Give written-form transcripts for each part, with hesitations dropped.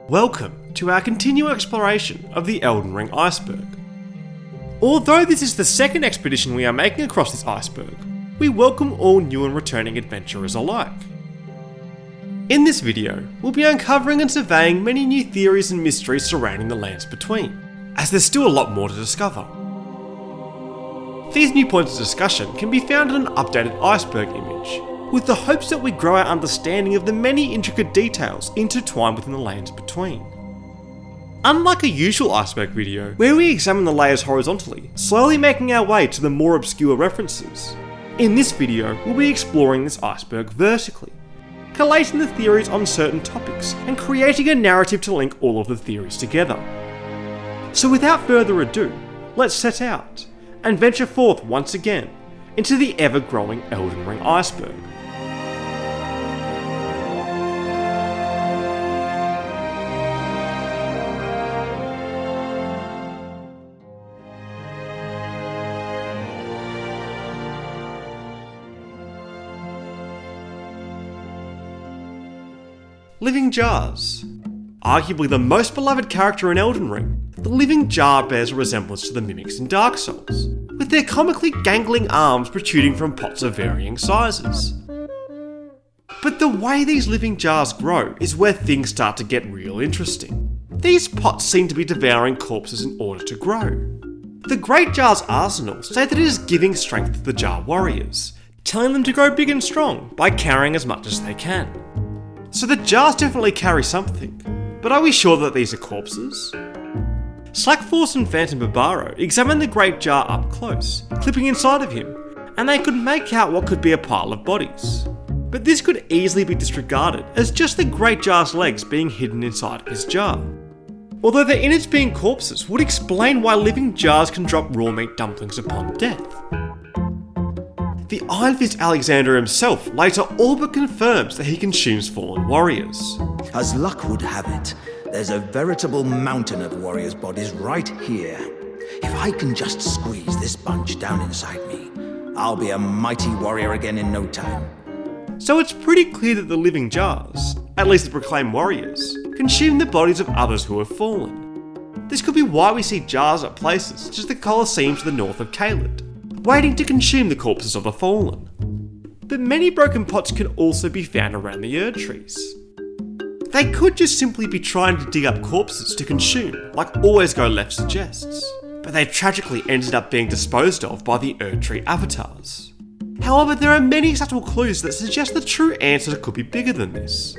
Welcome to our continual exploration of the Elden Ring Iceberg. Although this is the second expedition we are making across this iceberg, we welcome all new and returning adventurers alike. In this video, we'll be uncovering and surveying many new theories and mysteries surrounding the lands between, as there's still a lot more to discover. These new points of discussion can be found in an updated iceberg image, with the hopes that we grow our understanding of the many intricate details intertwined within the lands between. Unlike a usual iceberg video, where we examine the layers horizontally, slowly making our way to the more obscure references, in this video we'll be exploring this iceberg vertically, collating the theories on certain topics and creating a narrative to link all of the theories together. So without further ado, let's set out and venture forth once again into the ever-growing Elden Ring iceberg. Living Jars. Arguably the most beloved character in Elden Ring, the living jar bears a resemblance to the mimics in Dark Souls, with their comically gangling arms protruding from pots of varying sizes. But the way these living jars grow is where things start to get real interesting. These pots seem to be devouring corpses in order to grow. The Great Jar's arsenal say that it is giving strength to the jar warriors, telling them to grow big and strong by carrying as much as they can. So the jars definitely carry something, but are we sure that these are corpses? Slackforce and Phantom Barbaro examined the Great Jar up close, clipping inside of him, and they could make out what could be a pile of bodies. But this could easily be disregarded as just the Great Jar's legs being hidden inside of his jar. Although the innards being corpses would explain why living jars can drop raw meat dumplings upon death. The Iron-Fist Alexander himself later all but confirms that he consumes fallen warriors. As luck would have it, there's a veritable mountain of warriors' bodies right here. If I can just squeeze this bunch down inside me, I'll be a mighty warrior again in no time. So it's pretty clear that the living jars, at least the proclaimed warriors, consume the bodies of others who have fallen. This could be why we see jars at places such as the Colosseum to the north of Caelid, waiting to consume the corpses of the fallen. But many broken pots can also be found around the Erd trees. They could just simply be trying to dig up corpses to consume, like Always Go Left suggests, but they tragically ended up being disposed of by the Erd tree avatars. However, there are many subtle clues that suggest the true answer could be bigger than this.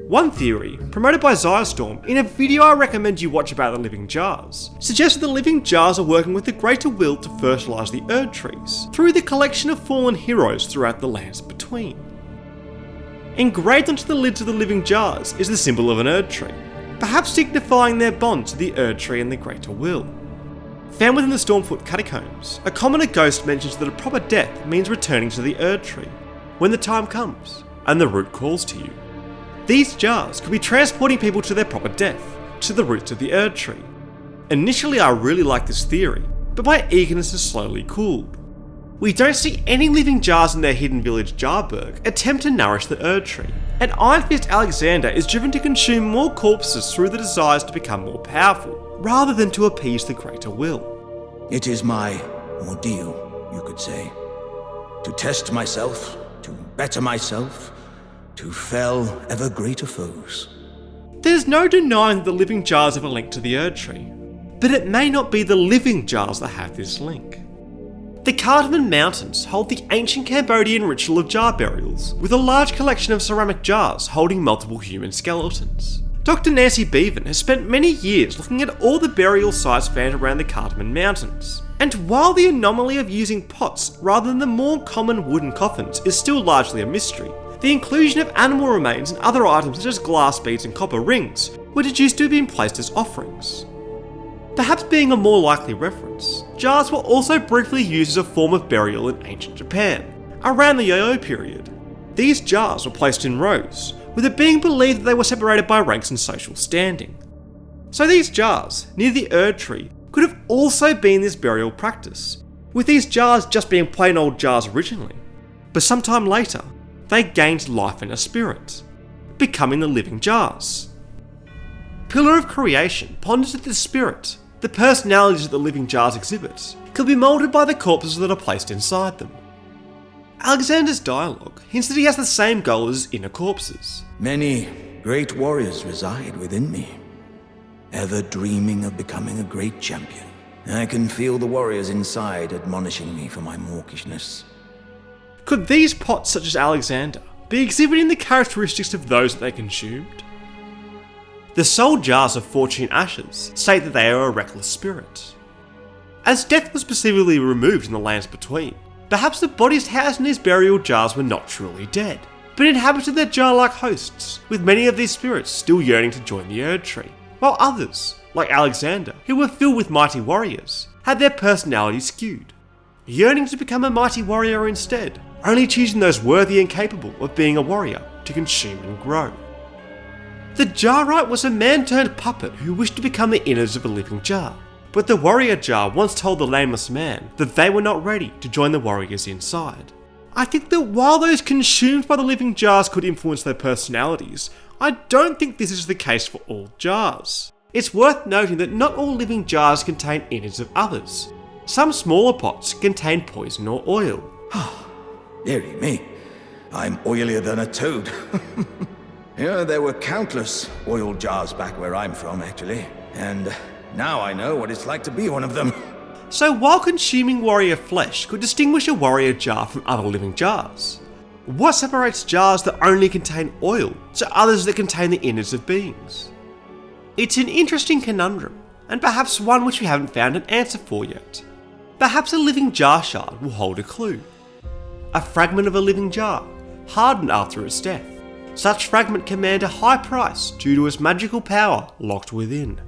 One theory, promoted by Zyostorm in a video I recommend you watch about the living jars, suggests that the living jars are working with the greater will to fertilise the Erd trees through the collection of fallen heroes throughout the lands between. Engraved onto the lids of the living jars is the symbol of an Erd tree, perhaps signifying their bond to the Erd tree and the greater will. Found within the Stormfoot catacombs, a commoner ghost mentions that a proper death means returning to the Erd tree when the time comes and the root calls to you. These jars could be transporting people to their proper death, to the roots of the Erd tree. Initially I really liked this theory, but my eagerness has slowly cooled. We don't see any living jars in their hidden village Jarberg attempt to nourish the Erd tree, and Iron-Fist Alexander is driven to consume more corpses through the desires to become more powerful, rather than to appease the greater will. It is my ordeal, you could say. To test myself, to better myself, to fell ever greater foes. There's no denying that the living jars have a link to the Erd tree, but it may not be the living jars that have this link. The Cardamom Mountains hold the ancient Cambodian ritual of jar burials, with a large collection of ceramic jars holding multiple human skeletons. Dr. Nancy Bevan has spent many years looking at all the burial sites found around the Cardamom Mountains, and while the anomaly of using pots rather than the more common wooden coffins is still largely a mystery, the inclusion of animal remains and other items such as glass beads and copper rings were deduced to have been placed as offerings. Perhaps being a more likely reference, jars were also briefly used as a form of burial in ancient Japan, around the Yayoi period. These jars were placed in rows, with it being believed that they were separated by ranks and social standing. So these jars, near the Erd tree, could have also been this burial practice, with these jars just being plain old jars originally. But sometime later, they gained life and a spirit, becoming the living jars. Pillar of Creation ponders that the spirit, the personalities that the living jars exhibit, could be moulded by the corpses that are placed inside them. Alexander's dialogue hints that he has the same goal as his inner corpses. Many great warriors reside within me, ever dreaming of becoming a great champion. I can feel the warriors inside admonishing me for my mawkishness. Could these pots, such as Alexander, be exhibiting the characteristics of those that they consumed? The soul jars of Fortune Ashes state that they are a reckless spirit. As death was perceivably removed in the lands between, perhaps the bodies housed in these burial jars were not truly dead, but inhabited their jar-like hosts, with many of these spirits still yearning to join the Erd Tree, while others, like Alexander, who were filled with mighty warriors, had their personalities skewed, yearning to become a mighty warrior instead, only choosing those worthy and capable of being a warrior to consume and grow. The Jarite was a man-turned-puppet who wished to become the innards of a living jar, but the warrior jar once told the nameless man that they were not ready to join the warriors inside. I think that while those consumed by the living jars could influence their personalities, I don't think this is the case for all jars. It's worth noting that not all living jars contain innards of others. Some smaller pots contain poison or oil. Dearie me, I'm oilier than a toad. Yeah, there were countless oil jars back where I'm from, actually. And now I know what it's like to be one of them. So while consuming warrior flesh could distinguish a warrior jar from other living jars, what separates jars that only contain oil to others that contain the innards of beings? It's an interesting conundrum, and perhaps one which we haven't found an answer for yet. Perhaps a living jar shard will hold a clue. A fragment of a living jar, hardened after its death. Such fragment command a high price due to its magical power locked within.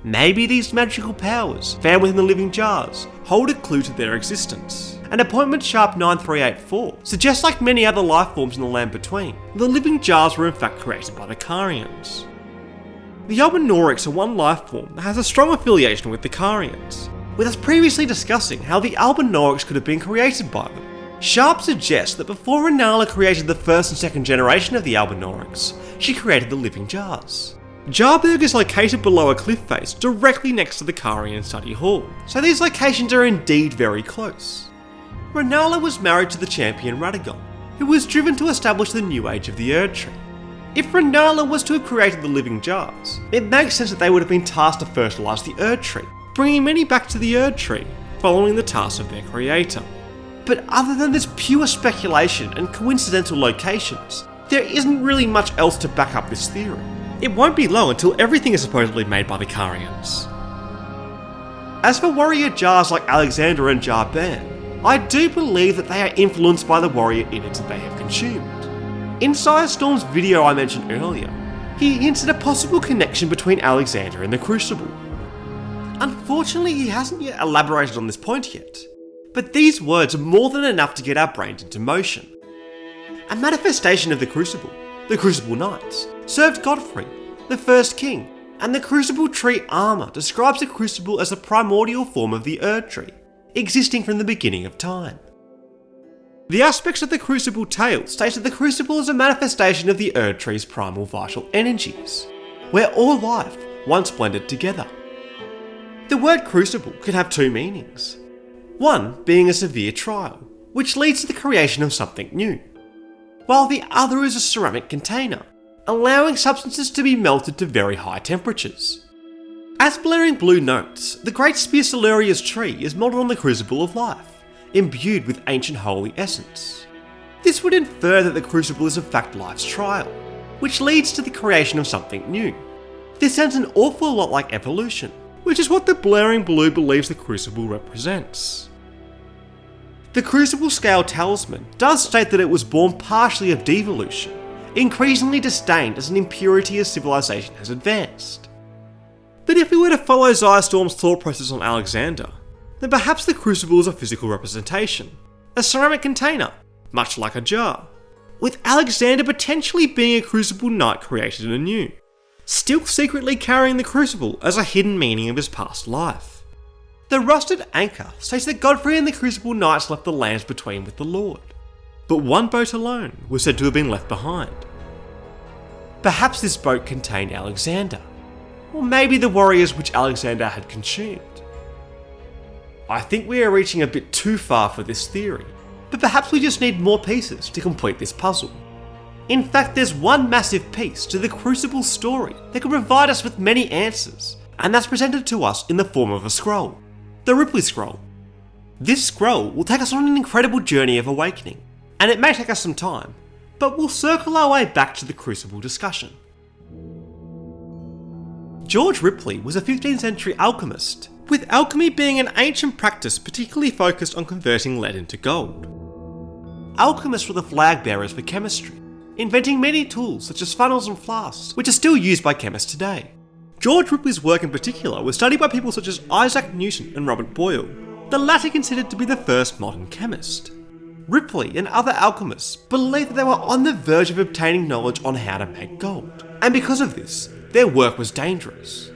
Maybe these magical powers, found within the living jars, hold a clue to their existence. And Appointment Sharp 9384 suggests, like many other life forms in the land between, the living jars were in fact created by the Carians. The Albinaurics are one life form that has a strong affiliation with the Carians, with us previously discussing how the Albinaurics could have been created by them. Sharp suggests that before Rennala created the first and second generation of the Albinaurics, she created the living jars. Jarberg is located below a cliff face directly next to the Carian study hall, so these locations are indeed very close. Rennala was married to the champion Radagon, who was driven to establish the new age of the Erd Tree. If Rennala was to have created the living jars, it makes sense that they would have been tasked to fertilise the Erd Tree, bringing many back to the Erd Tree, following the tasks of their creator. But other than this pure speculation and coincidental locations, there isn't really much else to back up this theory. It won't be long until everything is supposedly made by the Carians. As for warrior jars like Alexander and Jarban, I do believe that they are influenced by the warrior innards that they have consumed. In Sirestorm's video I mentioned earlier, he hints at a possible connection between Alexander and the Crucible. Unfortunately, he hasn't yet elaborated on this point yet, but these words are more than enough to get our brains into motion. A manifestation of the Crucible Knights, served Godfrey, the first king, and the Crucible Tree armour describes the Crucible as a primordial form of the Erd Tree, existing from the beginning of time. The aspects of the Crucible tale state that the Crucible is a manifestation of the Erd Tree's primal vital energies, where all life once blended together. The word Crucible can have two meanings. One being a severe trial, which leads to the creation of something new, while the other is a ceramic container, allowing substances to be melted to very high temperatures. As Blaring Blue notes, the Great Spear Solaria's tree is modelled on the Crucible of Life, imbued with ancient holy essence. This would infer that the Crucible is in fact life's trial, which leads to the creation of something new. This sounds an awful lot like evolution, which is what the Blaring Blue believes the Crucible represents. The Crucible Scale Talisman does state that it was born partially of devolution, increasingly disdained as an impurity as civilization has advanced. But if we were to follow Zyastorm's thought process on Alexander, then perhaps the Crucible is a physical representation, a ceramic container, much like a jar, with Alexander potentially being a Crucible Knight created anew, still secretly carrying the Crucible as a hidden meaning of his past life. The Rusted Anchor states that Godfrey and the Crucible Knights left the lands between with the Lord, but one boat alone was said to have been left behind. Perhaps this boat contained Alexander, Or maybe the warriors which Alexander had consumed. I think we are reaching a bit too far for this theory, but perhaps we just need more pieces to complete this puzzle. In fact, there's one massive piece to the Crucible story that can provide us with many answers, and that's presented to us in the form of a scroll, the Ripley Scroll. This scroll will take us on an incredible journey of awakening, and it may take us some time, but we'll circle our way back to the Crucible discussion. George Ripley was a 15th century alchemist, with alchemy being an ancient practice particularly focused on converting lead into gold. Alchemists were the flag bearers for chemistry, inventing many tools such as funnels and flasks, which are still used by chemists today. George Ripley's work in particular was studied by people such as Isaac Newton and Robert Boyle, the latter considered to be the first modern chemist. Ripley and other alchemists believed that they were on the verge of obtaining knowledge on how to make gold, and because of this, their work was dangerous.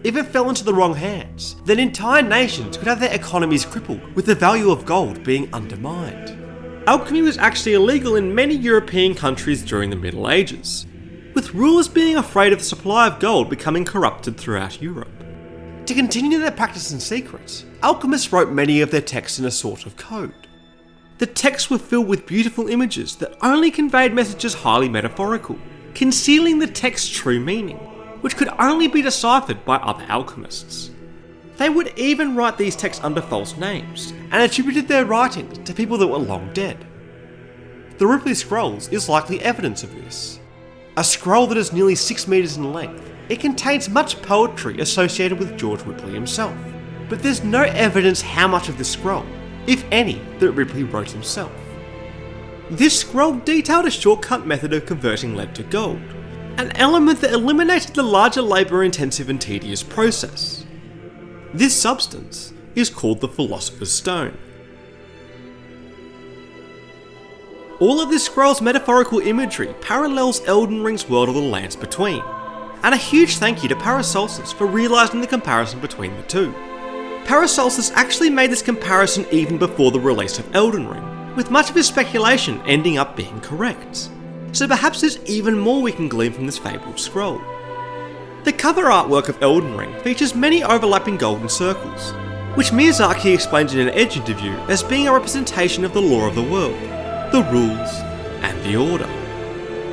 If it fell into the wrong hands, then entire nations could have their economies crippled, with the value of gold being undermined. Alchemy was actually illegal in many European countries during the Middle Ages, with rulers being afraid of the supply of gold becoming corrupted throughout Europe. To continue their practice in secret, alchemists wrote many of their texts in a sort of code. The texts were filled with beautiful images that only conveyed messages highly metaphorical, concealing the text's true meaning, which could only be deciphered by other alchemists. They would even write these texts under false names, and attributed their writings to people that were long dead. The Ripley Scrolls is likely evidence of this. A scroll that is nearly 6 meters in length, it contains much poetry associated with George Ripley himself, but there's no evidence how much of this scroll, if any, that Ripley wrote himself. This scroll detailed a shortcut method of converting lead to gold, an element that eliminated the larger labour-intensive and tedious process. This substance is called the Philosopher's Stone. All of this scroll's metaphorical imagery parallels Elden Ring's World of the Lands Between, and a huge thank you to Paracelsus for realising the comparison between the two. Paracelsus actually made this comparison even before the release of Elden Ring, with much of his speculation ending up being correct. So perhaps there's even more we can glean from this fabled scroll. The cover artwork of Elden Ring features many overlapping golden circles, which Miyazaki explains in an Edge interview as being a representation of the law of the world, the rules, and the order.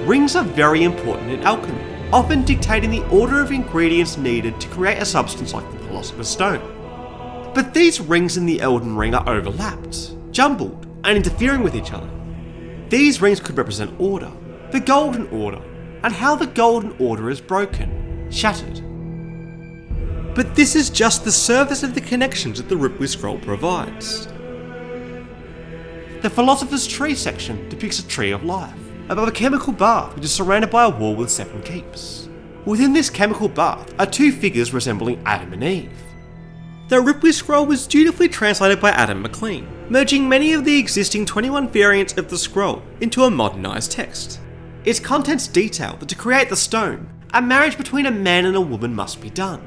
Rings are very important in alchemy, often dictating the order of ingredients needed to create a substance like the Philosopher's Stone. But these rings in the Elden Ring are overlapped, jumbled, and interfering with each other. These rings could represent order, the Golden Order, and how the Golden Order is broken, shattered. But this is just the surface of the connections that the Ripley Scroll provides. The Philosopher's Tree section depicts a tree of life, above a chemical bath which is surrounded by a wall with 7 keeps. Within this chemical bath are 2 figures resembling Adam and Eve. The Ripley Scroll was dutifully translated by Adam McLean, merging many of the existing 21 variants of the scroll into a modernised text. Its contents detail that to create the stone, a marriage between a man and a woman must be done.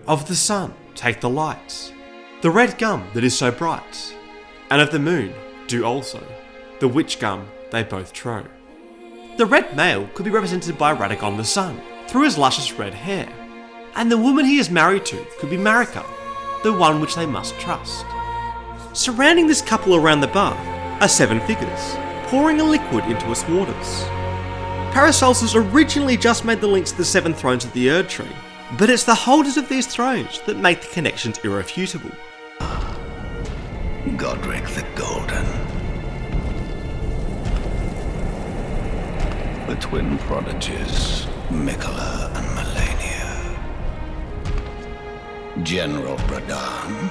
Of the sun take the light, the red gum that is so bright, and of the moon do also, the which gum they both trow. The red male could be represented by Radagon the sun, through his luscious red hair, and the woman he is married to could be Marika, the one which they must trust. Surrounding this couple around the bath are 7 figures, pouring a liquid into its waters. Paracelsus originally just made the links to the 7 thrones of the Erd Tree, but it's the holders of these thrones that make the connections irrefutable. Godric the Golden. The twin prodigies, Mikola and Melania. General Radahn.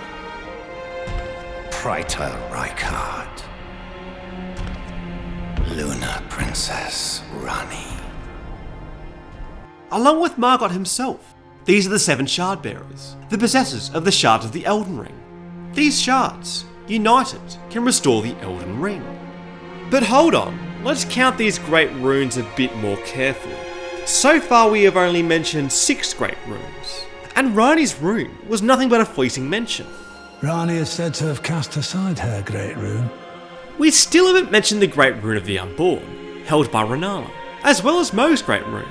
Praetor Rykard. Luna Princess Rani. Along with Margot himself, these are the 7 shard bearers, the possessors of the shards of the Elden Ring. These shards, united, can restore the Elden Ring. But hold on, let's count these great runes a bit more carefully. So far we have only mentioned 6 great runes, and Rani's rune was nothing but a fleeting mention. Rani is said to have cast aside her great rune. We still haven't mentioned the great rune of the Unborn, held by Rennala, as well as Mo's great rune.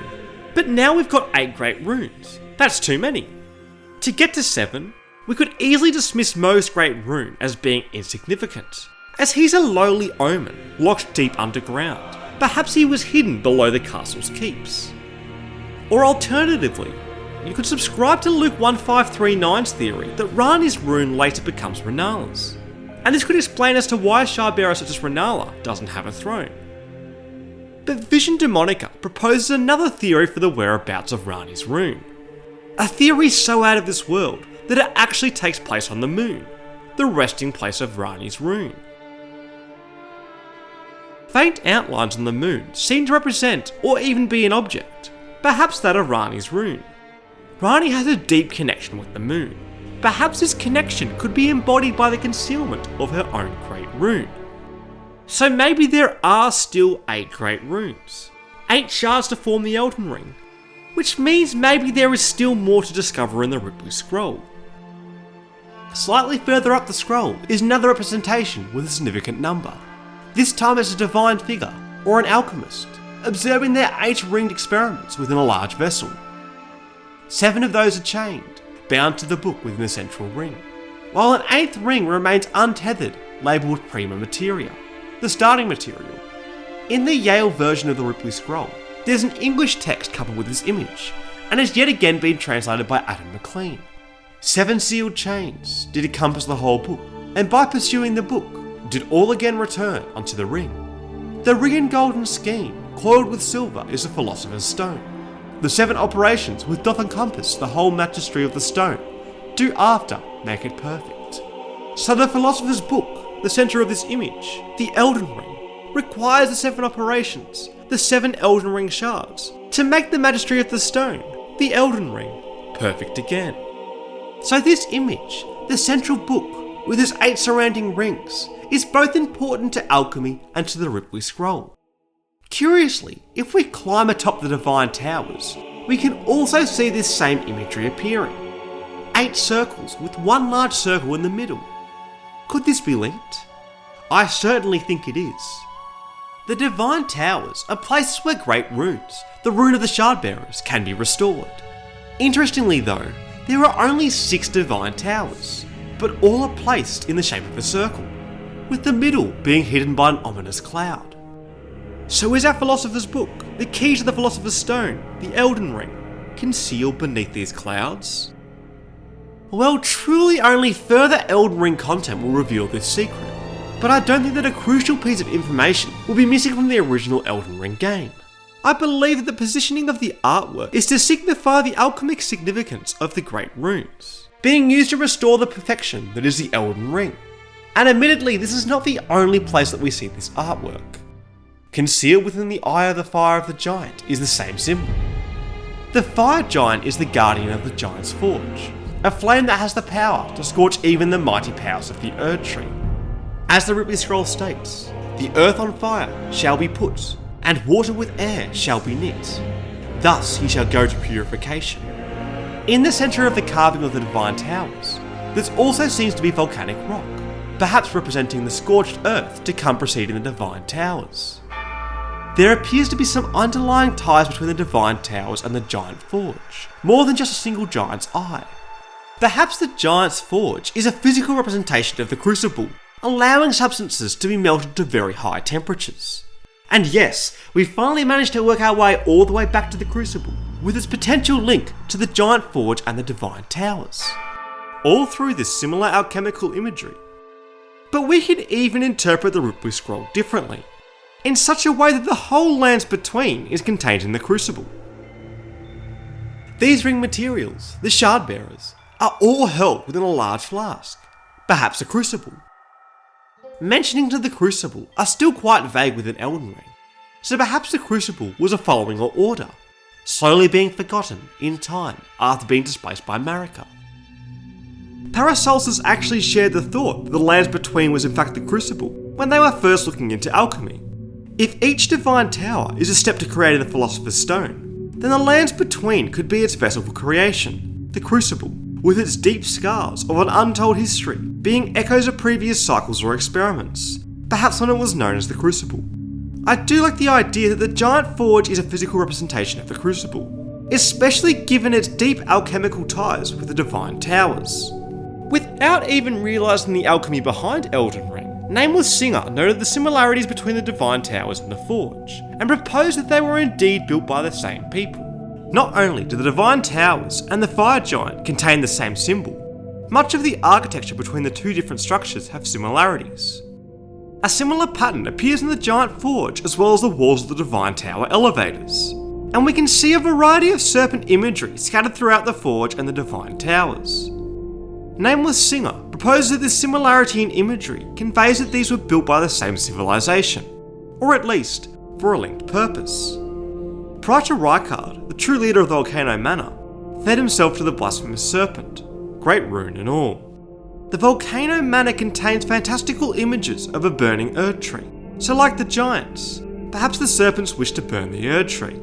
But now we've got 8 great runes. That's too many. To get to 7, we could easily dismiss Mohg's great rune as being insignificant, as he's a lowly omen locked deep underground. Perhaps he was hidden below the castle's keeps. Or alternatively, you could subscribe to Luke 1539's theory that Ranni's rune later becomes Rennala's. And this could explain as to why a shardbearer such as Rennala doesn't have a throne. But Vision Demonica proposes another theory for the whereabouts of Ranni's rune. A theory so out of this world that it actually takes place on the moon, the resting place of Ranni's rune. Faint outlines on the moon seem to represent or even be an object, perhaps that of Ranni's rune. Ranni has a deep connection with the moon. Perhaps this connection could be embodied by the concealment of her own great rune. So maybe there are still 8 great runes, 8 shards to form the Elden Ring, which means maybe there is still more to discover in the Ripley Scroll. Slightly further up the scroll is another representation with a significant number. This time it's a divine figure, or an alchemist, observing their 8 ringed experiments within a large vessel. 7 of those are chained, bound to the book within the central ring, while an 8th ring remains untethered, labelled Prima Materia, the starting material. In the Yale version of the Ripley Scroll, there's an English text coupled with this image, and has yet again been translated by Adam McLean. 7 sealed chains did encompass the whole book, and by pursuing the book, did all again return unto the ring. The ring in golden scheme, coiled with silver, is the Philosopher's Stone. The 7 operations which doth encompass the whole majesty of the stone, do after make it perfect. So the Philosopher's Book, the centre of this image, the Elden Ring, requires the 7 operations, the 7 Elden Ring shards, to make the majesty of the stone, the Elden Ring, perfect again. So this image, the central book, with its 8 surrounding rings, is both important to alchemy and to the Ripley Scroll. Curiously, if we climb atop the Divine Towers, we can also see this same imagery appearing. 8 circles with one large circle in the middle. Could this be linked? I certainly think it is. The Divine Towers are places where great runes, the rune of the Shardbearers, can be restored. Interestingly though, there are only 6 Divine Towers, but all are placed in the shape of a circle, with the middle being hidden by an ominous cloud. So is our Philosopher's Book, the key to the Philosopher's Stone, the Elden Ring, concealed beneath these clouds? Well, truly only further Elden Ring content will reveal this secret, but I don't think that a crucial piece of information will be missing from the original Elden Ring game. I believe that the positioning of the artwork is to signify the alchemic significance of the Great Runes, being used to restore the perfection that is the Elden Ring. And admittedly, this is not the only place that we see this artwork. Concealed within the eye of the fire of the giant is the same symbol. The fire giant is the guardian of the giant's forge, a flame that has the power to scorch even the mighty powers of the Erd Tree. As the Ripley Scroll states, the earth on fire shall be put, and water with air shall be knit. Thus he shall go to purification. In the centre of the carving of the Divine Towers, there also seems to be volcanic rock, perhaps representing the scorched earth to come preceding the Divine Towers. There appears to be some underlying ties between the Divine Towers and the Giant Forge, more than just a single giant's eye. Perhaps the Giant's Forge is a physical representation of the Crucible, allowing substances to be melted to very high temperatures. And yes, we finally managed to work our way all the way back to the Crucible, with its potential link to the Giant Forge and the Divine Towers, all through this similar alchemical imagery. But we can even interpret the Ripley Scroll differently, in such a way that the whole Lands Between is contained in the Crucible. These ring materials, the Shardbearers, are all held within a large flask, perhaps a crucible. Mentionings of the Crucible are still quite vague within Elden Ring, so perhaps the Crucible was a following or order, slowly being forgotten in time after being displaced by Marika. Paracelsus actually shared the thought that the Lands Between was in fact the Crucible when they were first looking into alchemy. If each Divine Tower is a step to creating the Philosopher's Stone, then the Lands Between could be its vessel for creation, the Crucible, with its deep scars of an untold history, being echoes of previous cycles or experiments, perhaps when it was known as the Crucible. I do like the idea that the Giant Forge is a physical representation of the Crucible, especially given its deep alchemical ties with the Divine Towers. Without even realising the alchemy behind Elden Ring, Nameless Singer noted the similarities between the Divine Towers and the Forge, and proposed that they were indeed built by the same people. Not only do the Divine Towers and the Fire Giant contain the same symbol, much of the architecture between the two different structures have similarities. A similar pattern appears in the Giant Forge as well as the walls of the Divine Tower elevators, and we can see a variety of serpent imagery scattered throughout the Forge and the Divine Towers. Nameless Singer proposes that this similarity in imagery conveys that these were built by the same civilization, or at least for a linked purpose. Prior to Rykard, the true leader of the Volcano Manor, fed himself to the blasphemous serpent, great rune and all. The Volcano Manor contains fantastical images of a burning Erd tree, so like the giants, perhaps the serpents wish to burn the Erd tree.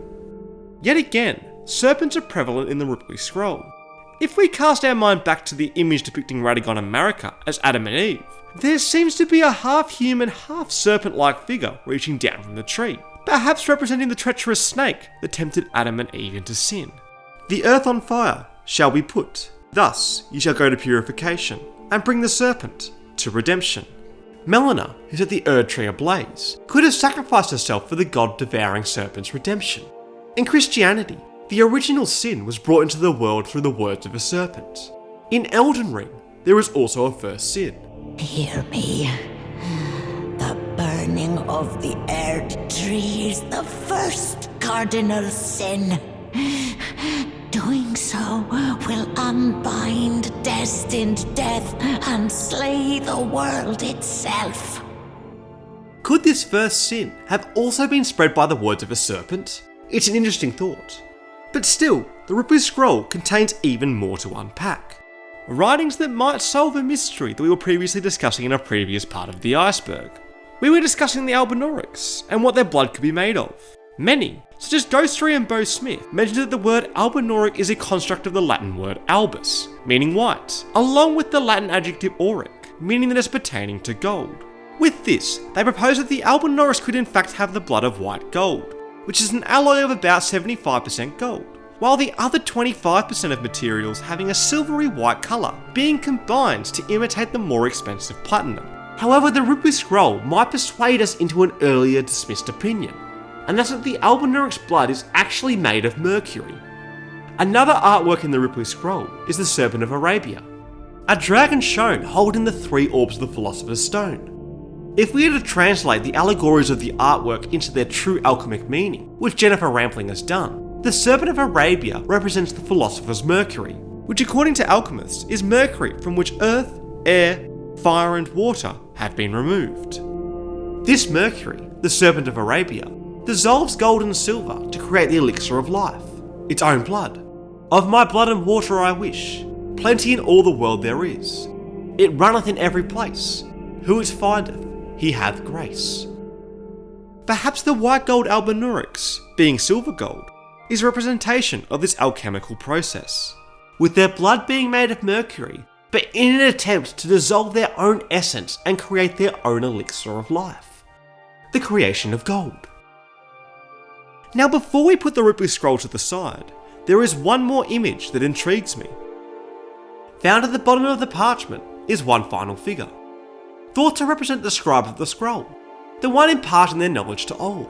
Yet again, serpents are prevalent in the Ripley Scroll. If we cast our mind back to the image depicting Radagon and Marika as Adam and Eve, there seems to be a half-human, half-serpent-like figure reaching down from the tree, perhaps representing the treacherous snake that tempted Adam and Eve into sin. The earth on fire shall be put, thus ye shall go to purification, and bring the serpent to redemption. Melina, who set the Erd tree ablaze, could have sacrificed herself for the god-devouring serpent's redemption. In Christianity, the original sin was brought into the world through the words of a serpent. In Elden Ring, there is also a first sin. Hear me. The burning of the Erd tree is the first cardinal sin. Doing so will unbind destined death and slay the world itself. Could this first sin have also been spread by the words of a serpent? It's an interesting thought. But still, the Ripley Scroll contains even more to unpack. Writings that might solve a mystery that we were previously discussing in a previous part of the Iceberg. We were discussing the Albinaurics and what their blood could be made of. Many, such as Ghostry and Bo Smith, mentioned that the word Albinauric is a construct of the Latin word albus, meaning white, along with the Latin adjective auric, meaning that it's pertaining to gold. With this, they propose that the Albinaurics could in fact have the blood of white gold, which is an alloy of about 75% gold, while the other 25% of materials having a silvery white colour, being combined to imitate the more expensive platinum. However, the Ripley Scroll might persuade us into an earlier dismissed opinion, and that's that the Albinauric's blood is actually made of mercury. Another artwork in the Ripley Scroll is the Serpent of Arabia, a dragon shown holding the 3 orbs of the Philosopher's Stone. If we were to translate the allegories of the artwork into their true alchemic meaning, which Jennifer Rampling has done, the Serpent of Arabia represents the Philosopher's Mercury, which according to alchemists is mercury from which earth, air, fire and water have been removed. This mercury, the Serpent of Arabia, dissolves gold and silver to create the elixir of life, its own blood. Of my blood and water I wish, plenty in all the world there is. It runneth in every place, who it findeth, he hath grace. Perhaps the white gold Albinaurics, being silver gold, is a representation of this alchemical process, with their blood being made of mercury, but in an attempt to dissolve their own essence and create their own elixir of life, the creation of gold. Now before we put the Ripley Scroll to the side, there is one more image that intrigues me. Found at the bottom of the parchment is one final figure, thought to represent the scribe of the scroll, the one imparting their knowledge to all.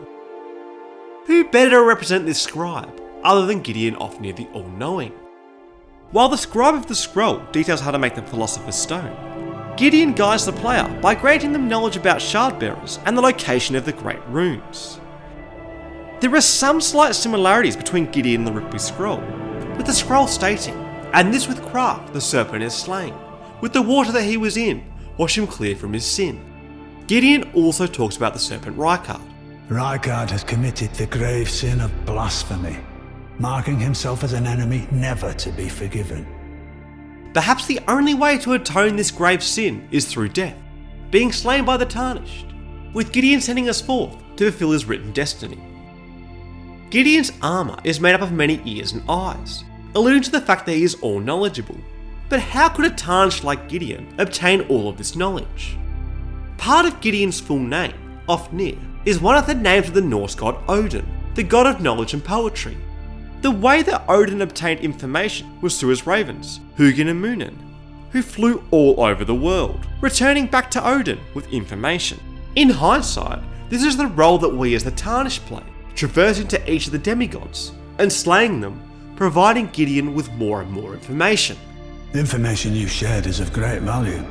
Who better to represent this scribe other than Gideon Ofnir the All-Knowing? While the scribe of the scroll details how to make the Philosopher's Stone, Gideon guides the player by granting them knowledge about shardbearers and the location of the great runes. There are some slight similarities between Gideon and the Ripley Scroll, with the scroll stating, "And this with craft the serpent is slain, with the water that he was in, wash him clear from his sin." Gideon also talks about the serpent Rykard. Rykard has committed the grave sin of blasphemy, marking himself as an enemy never to be forgiven. Perhaps the only way to atone this grave sin is through death, being slain by the Tarnished, with Gideon sending us forth to fulfill his written destiny. Gideon's armour is made up of many ears and eyes, alluding to the fact that he is all knowledgeable. But how could a Tarnished like Gideon obtain all of this knowledge? Part of Gideon's full name, Ofnir, is one of the names of the Norse god Odin, the god of knowledge and poetry. The way that Odin obtained information was through his ravens, Hugin and Munin, who flew all over the world, returning back to Odin with information. In hindsight, this is the role that we as the Tarnished play, traversing to each of the demigods and slaying them, providing Gideon with more and more information. The information you shared is of great value.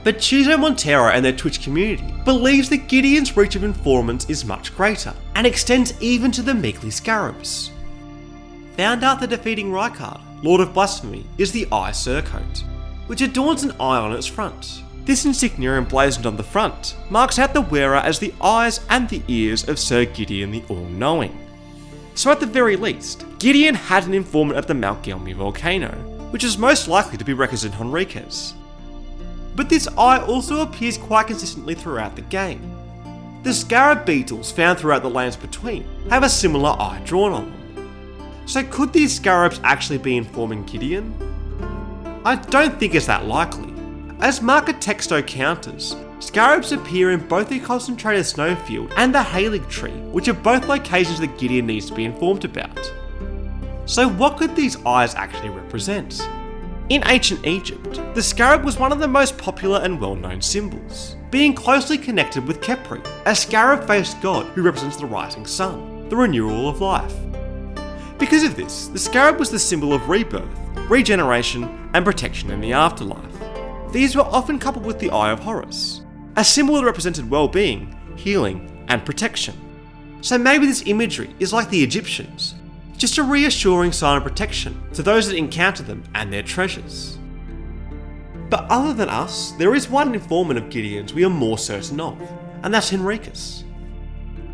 But Chizo Montero and their Twitch community believes that Gideon's reach of informants is much greater, and extends even to the meekly scarabs. Found after defeating Rykard, Lord of Blasphemy, is the Eye Surcoat, which adorns an eye on its front. This insignia emblazoned on the front marks out the wearer as the eyes and the ears of Sir Gideon the All-Knowing. So at the very least, Gideon had an informant at the Mount Gelmi volcano, which is most likely to be Requisite Henriquez. But this eye also appears quite consistently throughout the game. The scarab beetles found throughout the lands between have a similar eye drawn on them. So could these scarabs actually be informing Gideon? I don't think it's that likely. As marker texto counters, scarabs appear in both the concentrated snowfield and the Halig tree, which are both locations that Gideon needs to be informed about. So what could these eyes actually represent? In ancient Egypt, the scarab was one of the most popular and well-known symbols, being closely connected with Khepri, a scarab-faced god who represents the rising sun, the renewal of life. Because of this, the scarab was the symbol of rebirth, regeneration, and protection in the afterlife. These were often coupled with the Eye of Horus, a symbol that represented well-being, healing, and protection. So maybe this imagery is like the Egyptians, just a reassuring sign of protection to those that encounter them and their treasures. But other than us, there is one informant of Gideon's we are more certain of, and that's Henriquez.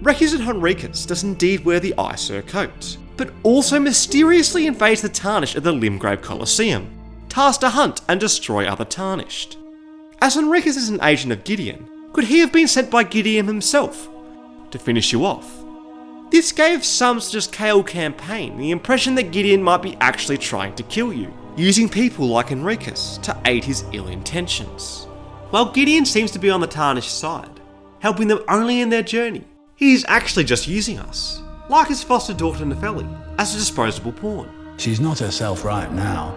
Requisite Henriquez does indeed wear the Eye Surcoat, but also mysteriously invades the Tarnished at the Limgrave Colosseum, tasked to hunt and destroy other Tarnished. As Henriquez is an agent of Gideon, could he have been sent by Gideon himself to finish you off? This gave some such as Kale campaign the impression that Gideon might be actually trying to kill you, using people like Henriquez to aid his ill intentions. While Gideon seems to be on the Tarnished side, helping them only in their journey, he is actually just using us, like his foster daughter Nefeli, as a disposable pawn. She's not herself right now,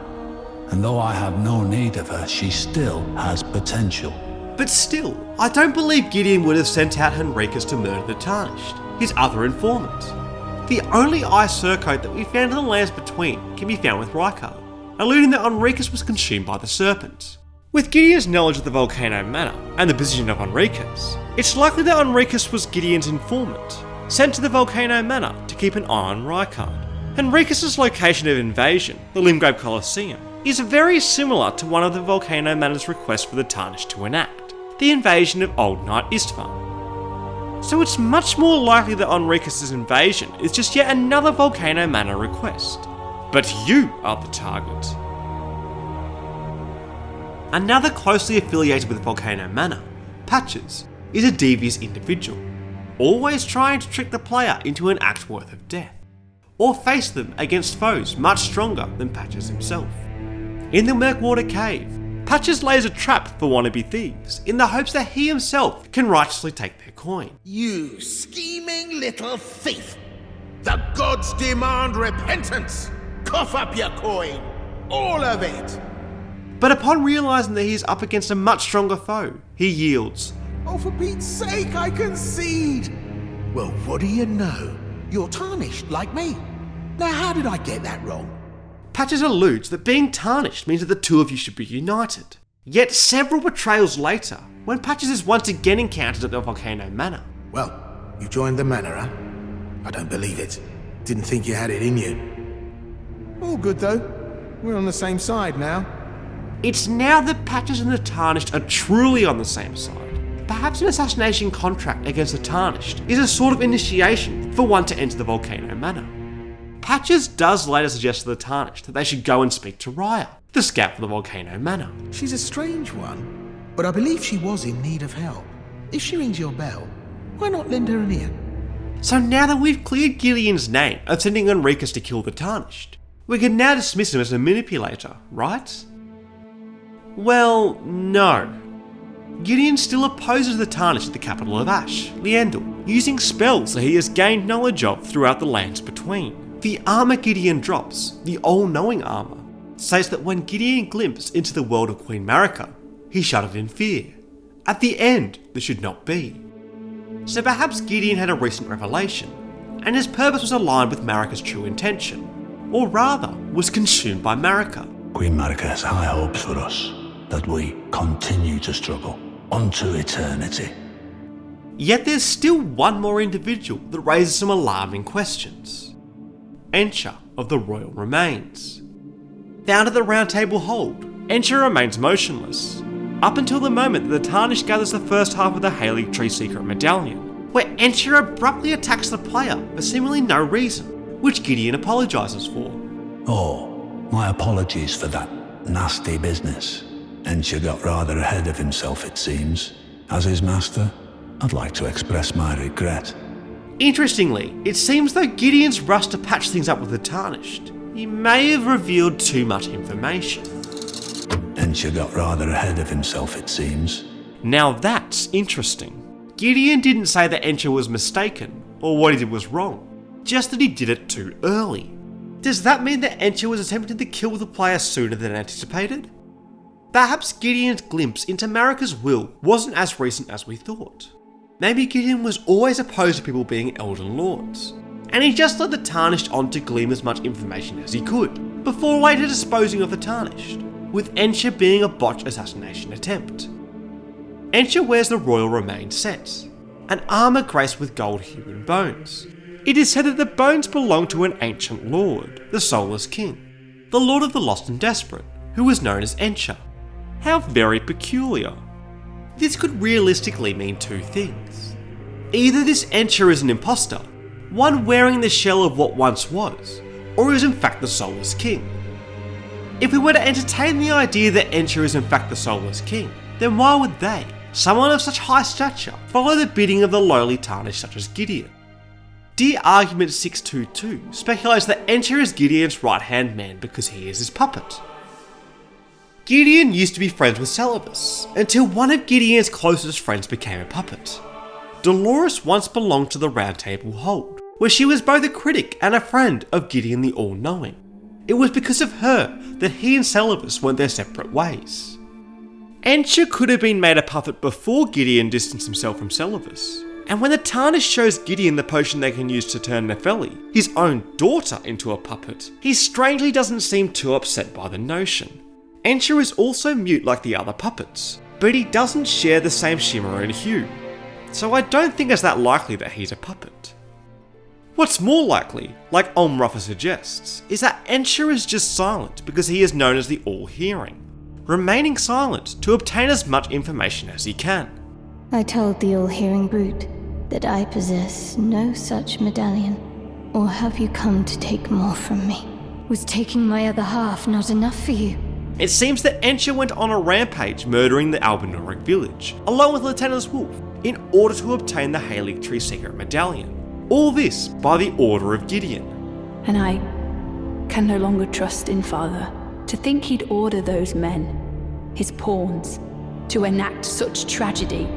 and though I have no need of her, she still has potential. But still, I don't believe Gideon would have sent out Henriquez to murder the Tarnished, his other informant. The only Eye Surcoat that we found in the lands between can be found with Rykard, alluding that Henriquez was consumed by the serpent. With Gideon's knowledge of the Volcano Manor and the position of Henriquez, it's likely that Henriquez was Gideon's informant, sent to the Volcano Manor to keep an eye on Rykard. Henriquez's location of invasion, the Limgrave Colosseum, is very similar to one of the Volcano Manor's requests for the Tarnished to enact, the invasion of Old Knight Istvan. So it's much more likely that Henriquez's invasion is just yet another Volcano Manor request. But you are the target. Another closely affiliated with Volcano Manor, Patches, is a devious individual, always trying to trick the player into an act worth of death, or face them against foes much stronger than Patches himself. In the Murkwater Cave, Patches lays a trap for wannabe thieves in the hopes that he himself can righteously take their coin. You scheming little thief! The gods demand repentance! Cough up your coin! All of it! But upon realising that he is up against a much stronger foe, he yields. Oh, for Pete's sake, I concede! Well, what do you know? You're tarnished like me. Now, how did I get that wrong? Patches alludes that being tarnished means that the two of you should be united. Yet several betrayals later, when Patches is once again encountered at the Volcano Manor. Well, you joined the manor, huh? I don't believe it. Didn't think you had it in you. All good though. We're on the same side now. It's now that Patches and the Tarnished are truly on the same side. Perhaps an assassination contract against the Tarnished is a sort of initiation for one to enter the Volcano Manor. Patches does later suggest to the Tarnished that they should go and speak to Raya, the scout for the Volcano Manor. She's a strange one, but I believe she was in need of help. If she rings your bell, why not lend her an ear? So now that we've cleared Gideon's name of sending Henriquez to kill the Tarnished, we can now dismiss him as a manipulator, right? Well, no. Gideon still opposes the Tarnished at the capital of Ash, Liendel, using spells that he has gained knowledge of throughout the lands between. The armour Gideon drops, the all-knowing armour, states that when Gideon glimpsed into the world of Queen Marika, he shuddered in fear. At the end, this should not be. So perhaps Gideon had a recent revelation, and his purpose was aligned with Marika's true intention, or rather, was consumed by Marika. Queen Marika has high hopes for us, that we continue to struggle unto eternity. Yet there's still one more individual that raises some alarming questions. Ensha of the Royal Remains. Found at the Roundtable hold, Ensha remains motionless, up until the moment that the Tarnished gathers the first half of the Haley Tree Secret Medallion, where Ensha abruptly attacks the player for seemingly no reason, which Gideon apologises for. Oh, my apologies for that nasty business. Ensha got rather ahead of himself, it seems. As his master, I'd like to express my regret. Interestingly, it seems though Gideon's rush to patch things up with the Tarnished, he may have revealed too much information. Ensha got rather ahead of himself, it seems. Now that's interesting. Gideon didn't say that Ensha was mistaken, or what he did was wrong, just that he did it too early. Does that mean that Ensha was attempting to kill the player sooner than anticipated? Perhaps Gideon's glimpse into Marika's will wasn't as recent as we thought. Maybe Gideon was always opposed to people being Elden Lords, and he just led the Tarnished on to glean as much information as he could, before later disposing of the Tarnished, with Ensha being a botched assassination attempt. Ensha wears the Royal Remains set, an armour graced with gold human bones. It is said that the bones belong to an ancient lord, the Soulless King, the Lord of the Lost and Desperate, who was known as Ensha. How very peculiar. This could realistically mean two things. Either this Ensha is an imposter, one wearing the shell of what once was, or is in fact the Soulless King. If we were to entertain the idea that Ensha is in fact the Soulless King, then why would they, someone of such high stature, follow the bidding of the lowly Tarnished such as Gideon? Dear Argument 622 speculates that Ensha is Gideon's right-hand man because he is his puppet. Gideon used to be friends with Celibus, until one of Gideon's closest friends became a puppet. Dolores once belonged to the Roundtable hold, where she was both a critic and a friend of Gideon the All-Knowing. It was because of her that he and Celibus went their separate ways. Ensha could have been made a puppet before Gideon distanced himself from Celibus, and when the Tarnished shows Gideon the potion they can use to turn Nefeli, his own daughter, into a puppet, he strangely doesn't seem too upset by the notion. Ensha is also mute like the other puppets, but he doesn't share the same shimmer and hue, so I don't think it's that likely that he's a puppet. What's more likely, like Olmruffer suggests, is that Ensha is just silent because he is known as the All-Hearing, remaining silent to obtain as much information as he can. I told the all-hearing brute that I possess no such medallion. Or have you come to take more from me? Was taking my other half not enough for you? It seems that Ensha went on a rampage murdering the Albinoric village, along with Lieutenant Wolf, in order to obtain the Haley Tree Secret Medallion. All this by the order of Gideon. And I can no longer trust in Father. To think he'd order those men, his pawns, to enact such tragedy.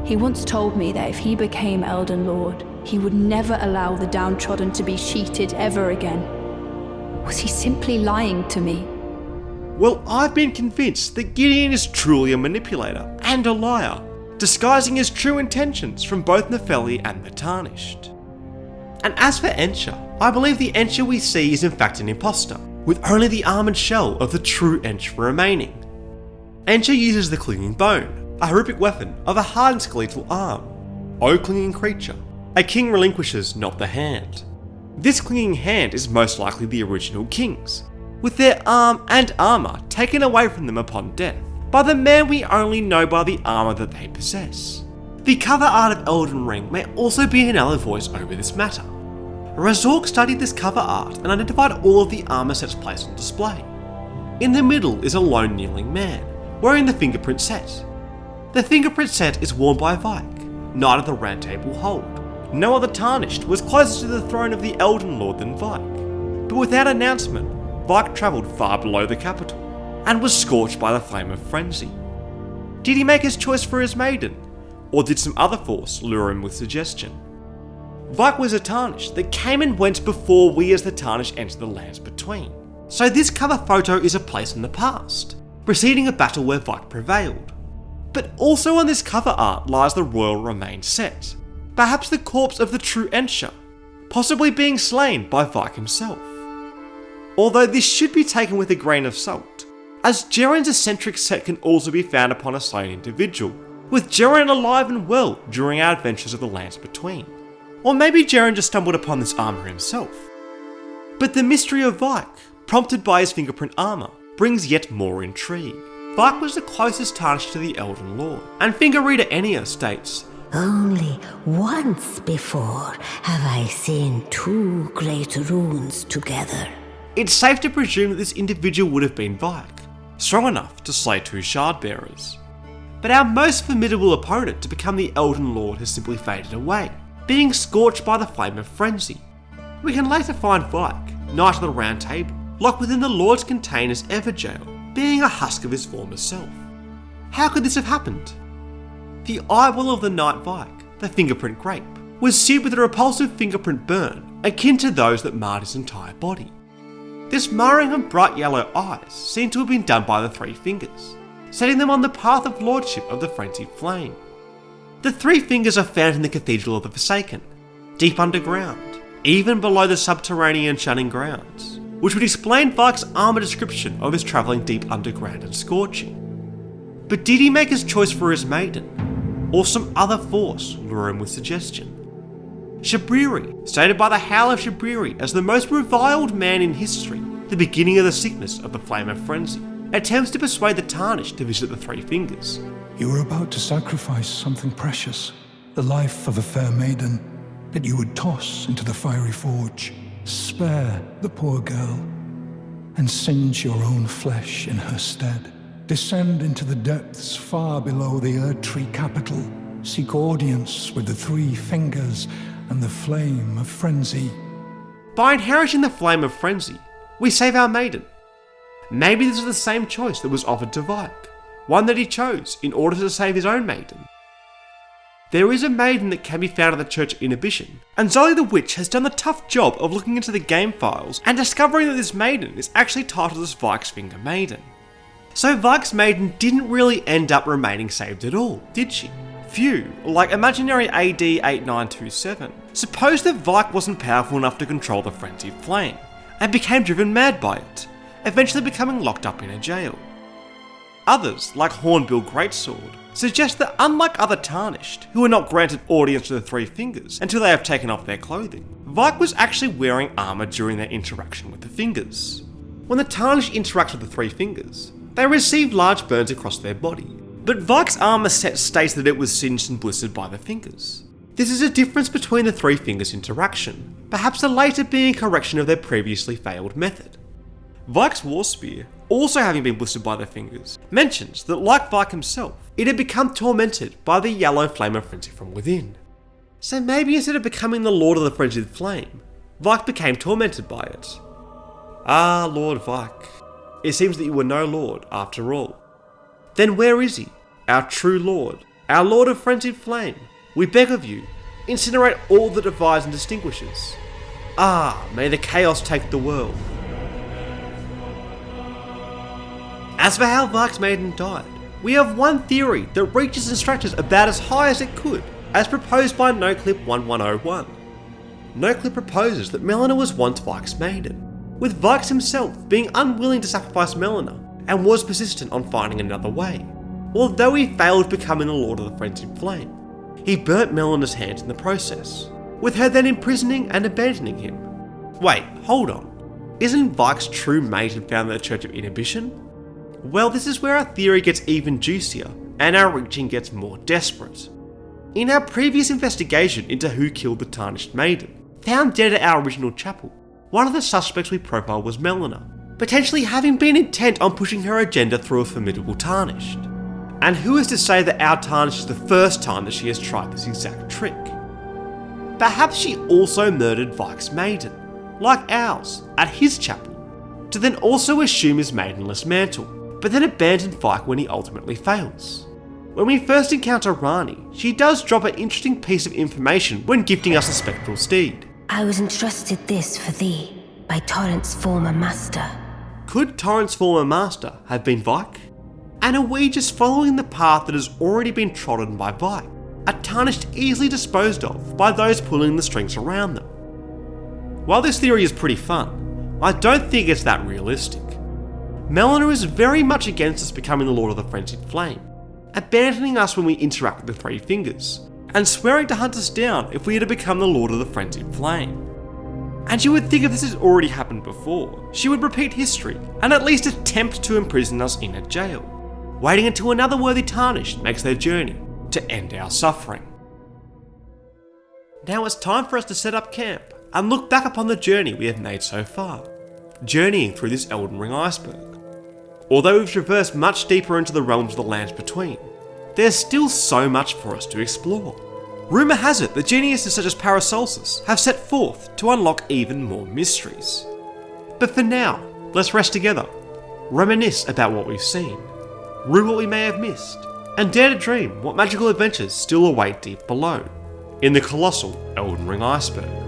He once told me that if he became Elden Lord, he would never allow the downtrodden to be cheated ever again. Was he simply lying to me? Well, I've been convinced that Gideon is truly a manipulator and a liar, disguising his true intentions from both Nefeli and the Tarnished. And as for Ensha, I believe the Ensha we see is in fact an imposter, with only the armoured shell of the true Ensha remaining. Ensha uses the Clinging Bone, a horrific weapon of a hardened skeletal arm. O clinging creature, a king relinquishes not the hand. This clinging hand is most likely the original king's, with their arm and armour taken away from them upon death, by the man we only know by the armour that they possess. The cover art of Elden Ring may also be another voice over this matter. Razork studied this cover art and identified all of the armour sets placed on display. In the middle is a lone kneeling man, wearing the fingerprint set. The fingerprint set is worn by Vyke, Knight of the Roundtable hold. No other Tarnished was closer to the throne of the Elden Lord than Vyke, but without announcement, Vyke travelled far below the capital, and was scorched by the flame of frenzy. Did he make his choice for his maiden, or did some other force lure him with suggestion? Vyke was a Tarnished that came and went before we as the Tarnished entered the lands between. So this cover photo is a place in the past, preceding a battle where Vyke prevailed. But also on this cover art lies the royal remains set, perhaps the corpse of the true Ensha, possibly being slain by Vyke himself. Although this should be taken with a grain of salt, as Geron's eccentric set can also be found upon a slain individual, with Geron alive and well during our adventures of the lands between. Or maybe Geron just stumbled upon this armour himself. But the mystery of Vyke, prompted by his fingerprint armour, brings yet more intrigue. Vyke was the closest Tarnished to the Elden Lord, and finger reader Enya states, Only once before have I seen two great runes together. It's safe to presume that this individual would have been Vyke, strong enough to slay two Shardbearers. But our most formidable opponent to become the Elden Lord has simply faded away, being scorched by the flame of frenzy. We can later find Vyke, Knight of the Roundtable, locked within the Lord's Container's Everjail, being a husk of his former self. How could this have happened? The eyeball of the Knight Vyke, the fingerprint grape, was seared with a repulsive fingerprint burn, akin to those that marred his entire body. This marring of bright yellow eyes seemed to have been done by the Three Fingers, setting them on the path of lordship of the frenzied flame. The Three Fingers are found in the Cathedral of the Forsaken, deep underground, even below the subterranean shunning grounds, which would explain Vyke's armour description of his travelling deep underground and scorching. But did he make his choice for his maiden, or some other force lure him with suggestion? Shabriri, stated by the Howl of Shabriri as the most reviled man in history, the beginning of the sickness of the Flame of Frenzy, attempts to persuade the Tarnished to visit the Three Fingers. You were about to sacrifice something precious, the life of a fair maiden, that you would toss into the fiery forge. Spare the poor girl, and singe your own flesh in her stead. Descend into the depths far below the Erdtree capital. Seek audience with the Three Fingers and the Flame of Frenzy. By inheriting the Flame of Frenzy, we save our maiden. Maybe this is the same choice that was offered to Vyke, one that he chose in order to save his own maiden. There is a maiden that can be found at the Church of Inhibition, and Zoli the Witch has done the tough job of looking into the game files and discovering that this maiden is actually titled as Vyke's Finger Maiden. So Vyke's maiden didn't really end up remaining saved at all, did she? Few, like imaginary AD 8927, supposed that Vyke wasn't powerful enough to control the frenzied flame, and became driven mad by it, eventually becoming locked up in a jail. Others, like Hornbill Greatsword, suggest that unlike other Tarnished, who are not granted audience to the Three Fingers until they have taken off their clothing, Vyke was actually wearing armour during their interaction with the Fingers. When the Tarnished interact with the Three Fingers, they receive large burns across their body, but Vyke's armour set states that it was singed and blistered by the Fingers. This is a difference between the Three Fingers interaction, perhaps the later being a correction of their previously failed method. Vyke's War Spear, also having been blistered by the Fingers, mentions that like Vyke himself, it had become tormented by the yellow flame of frenzy from within. So maybe instead of becoming the Lord of the Frenzied Flame, Vyke became tormented by it. Ah, Lord Vyke, it seems that you were no Lord after all. Then where is he, our true Lord, our Lord of Frenzied Flame? We beg of you, incinerate all that divides and distinguishes. Ah, may the chaos take the world. As for how Vyke's maiden died, we have one theory that reaches and stretches about as high as it could, as proposed by NoClip 1101. NoClip proposes that Melina was once Vyke's maiden, with Vyke himself being unwilling to sacrifice Melina and was persistent on finding another way. Although he failed becoming the Lord of the Frenzied Flame, he burnt Melina's hands in the process, with her then imprisoning and abandoning him. Wait, hold on. Isn't Vyke's true maiden found in the Church of Inhibition? Well, this is where our theory gets even juicier, and our reaching gets more desperate. In our previous investigation into who killed the Tarnished Maiden, found dead at our original chapel, one of the suspects we profiled was Melina, potentially having been intent on pushing her agenda through a formidable Tarnished. And who is to say that our Tarnished is the first time that she has tried this exact trick? Perhaps she also murdered Vyke's maiden, like ours, at his chapel, to then also assume his maidenless mantle, but then abandon Vyke when he ultimately fails. When we first encounter Rani, she does drop an interesting piece of information when gifting us a spectral steed. I was entrusted this for thee by Torrent's former master. Could Torrent's former master have been Vyke? And are we just following the path that has already been trodden by Vyke, a tarnished easily disposed of by those pulling the strings around them? While this theory is pretty fun, I don't think it's that realistic. Melina is very much against us becoming the Lord of the Frenzied Flame, abandoning us when we interact with the Three Fingers, and swearing to hunt us down if we are to become the Lord of the Frenzied Flame. And you would think if this has already happened before, she would repeat history and at least attempt to imprison us in a jail, waiting until another worthy Tarnished makes their journey to end our suffering. Now it's time for us to set up camp and look back upon the journey we have made so far, journeying through this Elden Ring Iceberg. Although we've traversed much deeper into the realms of the lands between, there's still so much for us to explore. Rumour has it that geniuses such as Paracelsus have set forth to unlock even more mysteries. But for now, let's rest together, reminisce about what we've seen, rue what we may have missed, and dare to dream what magical adventures still await deep below, in the colossal Elden Ring Iceberg.